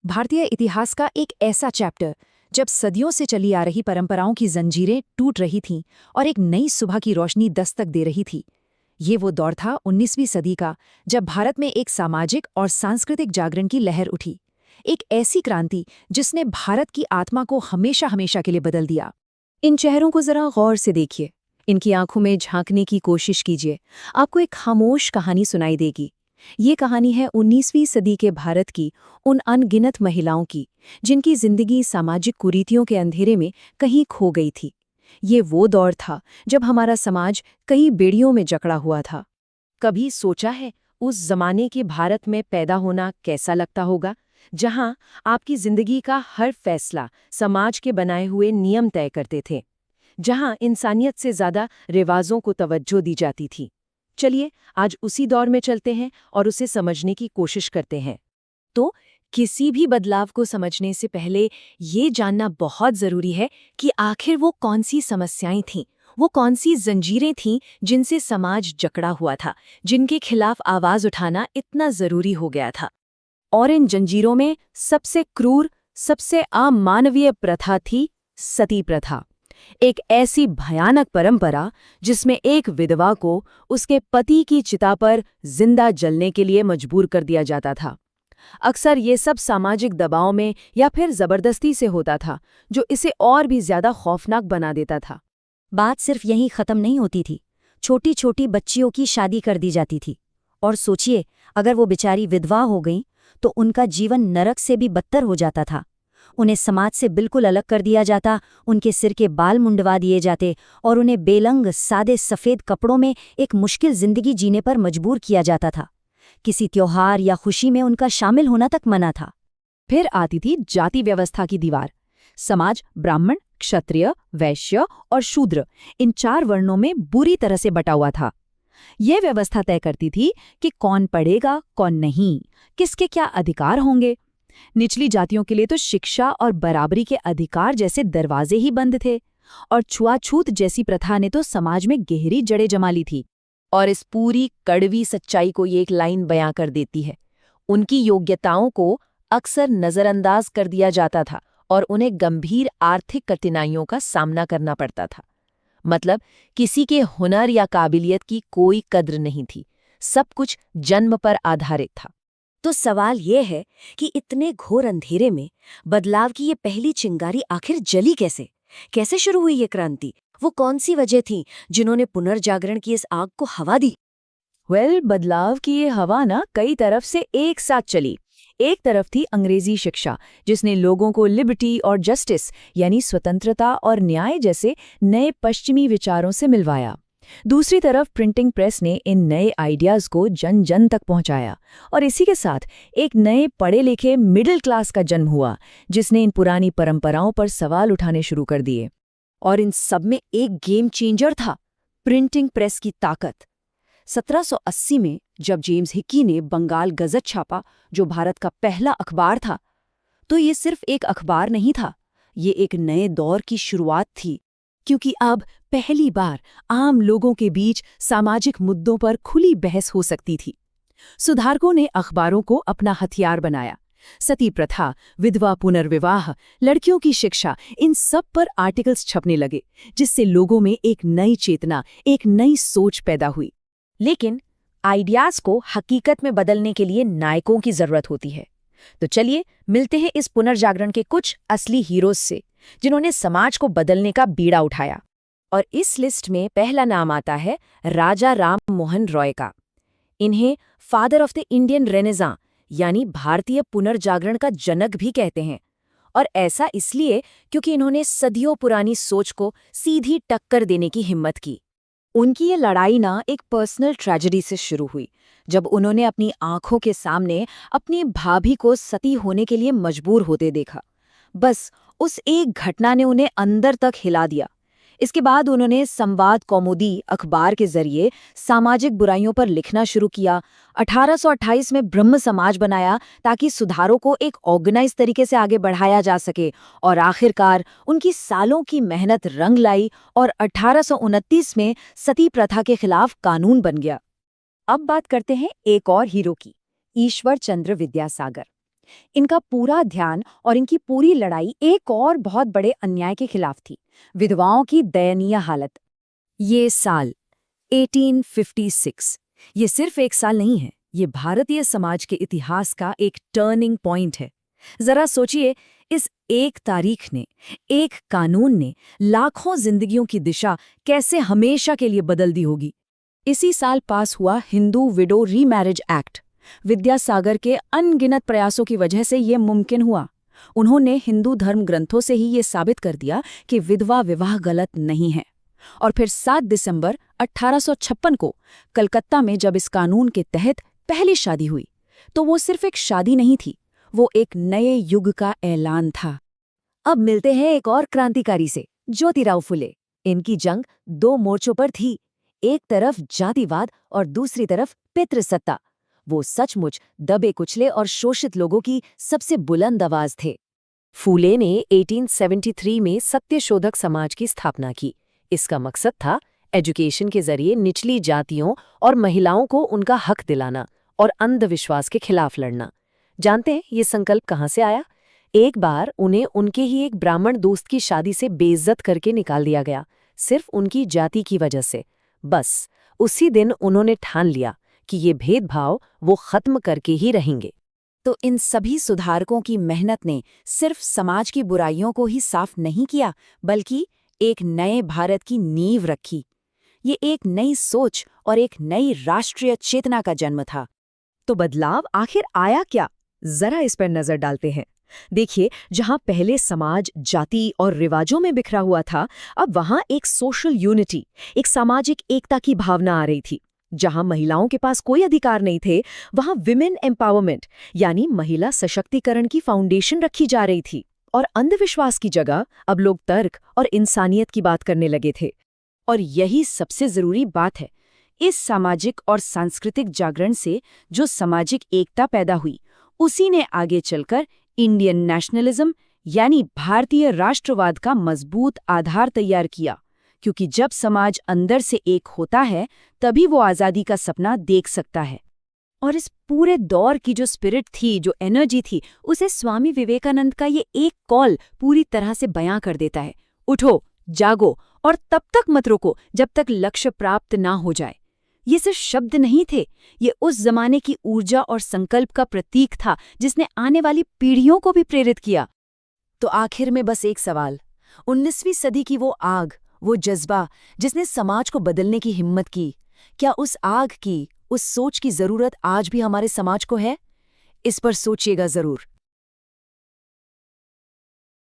भारतीय इतिहास का एक ऐसा चैप्टर जब सदियों से चली आ रही परंपराओं की जंजीरें टूट रही थीं और एक नई सुबह की रोशनी दस्तक दे रही थी। ये वो दौर था 19वीं सदी का, जब भारत में एक सामाजिक और सांस्कृतिक जागरण की लहर उठी। एक ऐसी क्रांति जिसने भारत की आत्मा को हमेशा हमेशा के लिए बदल दिया। इन चेहरों को जरा गौर से देखिए, इनकी आंखों में झांकने की कोशिश कीजिए। आपको एक खामोश कहानी सुनाई देगी। ये कहानी है 19वीं सदी के भारत की, उन अनगिनत महिलाओं की जिनकी जिंदगी सामाजिक कुरीतियों के अंधेरे में कहीं खो गई थी। ये वो दौर था जब हमारा समाज कई बेड़ियों में जकड़ा हुआ था। कभी सोचा है उस जमाने के भारत में पैदा होना कैसा लगता होगा, जहां आपकी जिंदगी का हर फैसला समाज के बनाए हुए नियम तय करते थे, जहां इंसानियत से ज्यादा रिवाजों को तवज्जो दी जाती थी। चलिए आज उसी दौर में चलते हैं और उसे समझने की कोशिश करते हैं। तो किसी भी बदलाव को समझने से पहले ये जानना बहुत जरूरी है कि आखिर वो कौन सी समस्याएं थीं, वो कौन सी जंजीरें थीं जिनसे समाज जकड़ा हुआ था, जिनके खिलाफ आवाज उठाना इतना जरूरी हो गया था। और इन जंजीरों में सबसे क्रूर, सबसे अमानवीय प्रथा थी सती प्रथा। एक ऐसी भयानक परंपरा जिसमें एक विधवा को उसके पति की चिता पर जिंदा जलने के लिए मजबूर कर दिया जाता था। अक्सर ये सब सामाजिक दबाव में या फिर जबरदस्ती से होता था, जो इसे और भी ज्यादा खौफनाक बना देता था। बात सिर्फ यहीं खत्म नहीं होती थी। छोटी छोटी बच्चियों की शादी कर दी जाती थी। और सोचिए, अगर वो बेचारी विधवा हो गईं तो उनका जीवन नरक से भी बदतर हो जाता था। उन्हें समाज से बिल्कुल अलग कर दिया जाता, उनके सिर के बाल मुंडवा दिए जाते और उन्हें बेलंग सादे सफ़ेद कपड़ों में एक मुश्किल जिंदगी जीने पर मजबूर किया जाता था। किसी त्योहार या खुशी में उनका शामिल होना तक मना था। फिर आती थी जाति व्यवस्था की दीवार। समाज ब्राह्मण, क्षत्रिय, वैश्य और शूद्र, इन 4 वर्णों में बुरी तरह से बटा हुआ था। ये व्यवस्था तय करती थी कि कौन पढ़ेगा, कौन नहीं, किसके क्या अधिकार होंगे। निचली जातियों के लिए तो शिक्षा और बराबरी के अधिकार जैसे दरवाजे ही बंद थे, और छुआछूत जैसी प्रथा ने तो समाज में गहरी जड़ें जमा ली थी। और इस पूरी कड़वी सच्चाई को ये एक लाइन बयां कर देती है। उनकी योग्यताओं को अक्सर नजरअंदाज कर दिया जाता था और उन्हें गंभीर आर्थिक कठिनाइयों का सामना करना पड़ता था। मतलब किसी के हुनर या काबिलियत की कोई कद्र नहीं थी, सब कुछ जन्म पर आधारित था। तो सवाल ये है कि इतने घोर अंधेरे में बदलाव की ये पहली चिंगारी आखिर जली कैसे? कैसे शुरू हुई ये क्रांति? वो कौन सी वजह थी जिन्होंने पुनर्जागरण की इस आग को हवा दी? बदलाव की ये हवा ना कई तरफ से एक साथ चली। एक तरफ थी अंग्रेजी शिक्षा, जिसने लोगों को लिबर्टी और जस्टिस यानी स्वतंत्रता और न्याय जैसे नए पश्चिमी विचारों से मिलवाया। दूसरी तरफ प्रिंटिंग प्रेस ने इन नए आइडियाज को जन जन तक पहुंचाया, और इसी के साथ एक नए पढ़े लिखे मिडिल क्लास का जन्म हुआ, जिसने इन पुरानी परंपराओं पर सवाल उठाने शुरू कर दिए। और इन सब में एक गेम चेंजर था, प्रिंटिंग प्रेस की ताकत। 1780 में जब जेम्स हिक्की ने बंगाल गजट छापा, जो भारत का पहला अखबार था, तो ये सिर्फ एक अखबार नहीं था, ये एक नए दौर की शुरुआत थी। क्योंकि अब पहली बार आम लोगों के बीच सामाजिक मुद्दों पर खुली बहस हो सकती थी। सुधारकों ने अखबारों को अपना हथियार बनाया। सती प्रथा, विधवा पुनर्विवाह, लड़कियों की शिक्षा, इन सब पर आर्टिकल्स छपने लगे, जिससे लोगों में एक नई चेतना, एक नई सोच पैदा हुई। लेकिन आइडियाज को हकीकत में बदलने के लिए नायकों की जरूरत होती है। तो चलिए मिलते हैं इस पुनर्जागरण के कुछ असली हीरोज से, जिन्होंने समाज को बदलने का बीड़ा उठाया। और इस लिस्ट में पहला नाम आता है राजा राम मोहन रॉय का। इन्हें father of the Indian renaissance यानी भारतीय पुनर्जागरण का जनक भी कहते हैं। और ऐसा इसलिए क्योंकि इन्होंने सदियों पुरानी सोच को सीधी टक्कर देने की हिम्मत की। उनकी ये लड़ाई ना एक पर्सनल ट्रेजेडी से शुरू हुई, जब उन्होंने अपनी आंखों के सामने अपनी भाभी को सती होने के लिए मजबूर होते देखा। बस उस एक घटना ने उन्हें अंदर तक हिला दिया। इसके बाद उन्होंने संवाद कौमुदी अखबार के जरिए सामाजिक बुराइयों पर लिखना शुरू किया। 1828 में ब्रह्म समाज बनाया ताकि सुधारों को एक ऑर्गेनाइज तरीके से आगे बढ़ाया जा सके, और आखिरकार उनकी सालों की मेहनत रंग लाई और 1829 में सती प्रथा के खिलाफ कानून बन गया। अब बात करते हैं एक और हीरो की, ईश्वर चंद्र विद्यासागर। इनका पूरा ध्यान और इनकी पूरी लड़ाई एक और बहुत बड़े अन्याय के खिलाफ थी, विधवाओं की दयनीय हालत। ये साल 1856, ये सिर्फ एक साल नहीं है, ये भारतीय समाज के इतिहास का एक टर्निंग पॉइंट है। जरा सोचिए, इस एक तारीख ने, एक कानून ने लाखों जिंदगियों की दिशा कैसे हमेशा के लिए बदल दी होगी। इसी साल पास हुआ Hindu window remarriage act. Vidyasagar के अनगिनत प्रयासों की वजह से ये मुमकिन हुआ। उन्होंने हिंदू धर्म ग्रंथों से ही ये साबित कर दिया कि विधवा विवाह गलत नहीं है। और फिर 7 दिसंबर 1856 को कलकत्ता में जब इस कानून के तहत पहली शादी हुई, तो वो सिर्फ एक शादी नहीं थी, वो एक नए युग का ऐलान था। अब मिलते हैं एक और क्रांतिकारी से, ज्योतिराव फुले। इनकी जंग 2 मोर्चों पर थी, एक तरफ जातिवाद और दूसरी तरफ पितृसत्ता। वो सचमुच दबे कुचले और शोषित लोगों की सबसे बुलंद आवाज थे। फूले ने 1873 में सत्यशोधक समाज की स्थापना की। इसका मकसद था एजुकेशन के जरिए निचली जातियों और महिलाओं को उनका हक दिलाना और अंधविश्वास के खिलाफ लड़ना। जानते हैं ये संकल्प कहाँ से आया? एक बार उन्हें उनके ही एक ब्राह्मण दोस्त की शादी से बेइज्जत करके निकाल दिया गया, सिर्फ उनकी जाति की वजह से। बस उसी दिन उन्होंने ठान लिया कि ये भेदभाव वो खत्म करके ही रहेंगे। तो इन सभी सुधारकों की मेहनत ने सिर्फ समाज की बुराइयों को ही साफ नहीं किया, बल्कि एक नए भारत की नींव रखी। ये एक नई सोच और एक नई राष्ट्रीय चेतना का जन्म था। तो बदलाव आखिर आया क्या? जरा इस पर नजर डालते हैं। देखिए, जहां पहले समाज जाति और रिवाजों में बिखरा हुआ था, अब वहां एक सोशल यूनिटी, एक सामाजिक एकता की भावना आ रही थी। जहां महिलाओं के पास कोई अधिकार नहीं थे, वहां विमेन एम्पावरमेंट यानी महिला सशक्तिकरण की फाउंडेशन रखी जा रही थी। और अंधविश्वास की जगह अब लोग तर्क और इंसानियत की बात करने लगे थे। और यही सबसे जरूरी बात है, इस सामाजिक और सांस्कृतिक जागरण से जो सामाजिक एकता पैदा हुई, उसी ने आगे चलकर इंडियन नेशनलिज्म यानी भारतीय राष्ट्रवाद का मजबूत आधार तैयार किया। क्योंकि जब समाज अंदर से एक होता है, तभी वो आज़ादी का सपना देख सकता है। और इस पूरे दौर की जो स्पिरिट थी, जो एनर्जी थी, उसे स्वामी विवेकानंद का ये एक कॉल पूरी तरह से बयां कर देता है। उठो, जागो और तब तक मत रुको जब तक लक्ष्य प्राप्त ना हो जाए। ये सिर्फ शब्द नहीं थे, ये उस जमाने की ऊर्जा और संकल्प का प्रतीक था जिसने आने वाली पीढ़ियों को भी प्रेरित किया। तो आखिर में बस एक सवाल, 19वीं सदी की वो आग, वो जज्बा जिसने समाज को बदलने की हिम्मत की, क्या उस आग की, उस सोच की जरूरत आज भी हमारे समाज को है? इस पर सोचिएगा जरूर।